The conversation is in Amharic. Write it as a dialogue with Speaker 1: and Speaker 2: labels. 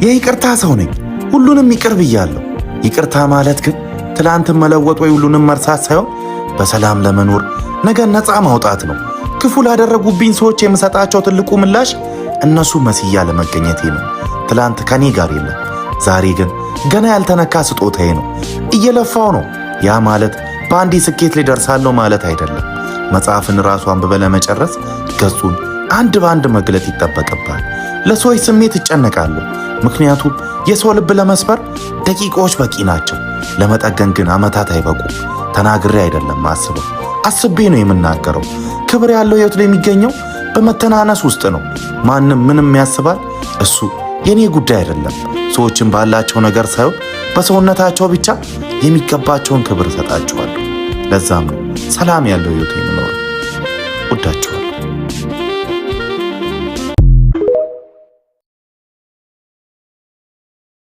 Speaker 1: የይቅርታ ሰው ነኝ። ሁሉንም ይቅር ብያለሁ። ይቅርታ ማለት ግን ትላንትን መለወጥ ወይ ሁሉንም መርሳት ሳይሆን በሰላም ለመኖር ነገ ነፃ ማውጣት ነው። ክፉ ላደረጉብኝ ሰዎች የምሰጣቸው ትልቁ ምላሽ እነሱ መስያ ለመገኘቴ ነው። ትላንት ከኔ ጋር የለም። ዛሬ ግን ገና ያልተነካ ስጦታዬ ነው። እየለፋው ነው። ያ ማለት በአንዴ ስኬት ላይ ደርሳለሁ ማለት አይደለም። መጽሐፍን ራሱ አንብበ ለመጨረስ ገጹን አንድ በአንድ መግለጥ ይጠበቅባል። ለሰዎች ስሜት እጨነቃለሁ፣ ምክንያቱም የሰው ልብ ለመስበር ደቂቃዎች በቂ ናቸው። ለመጠገን ግን ዓመታት አይበቁም። ተናግሬ አይደለም አስበው፣ አስቤ ነው የምናገረው። ክብር ያለው ሕይወት ላይ የሚገኘው በመተናነስ ውስጥ ነው። ማንም ምንም ያስባል፣ እሱ የኔ ጉዳይ አይደለም። ሰዎችን ባላቸው ነገር ሳይሆን በሰውነታቸው ብቻ የሚገባቸውን ክብር እሰጣቸዋለሁ። ለዛም ነው ሰላም ያለው ሕይወት የምኖረው። ወዳቸዋለሁ።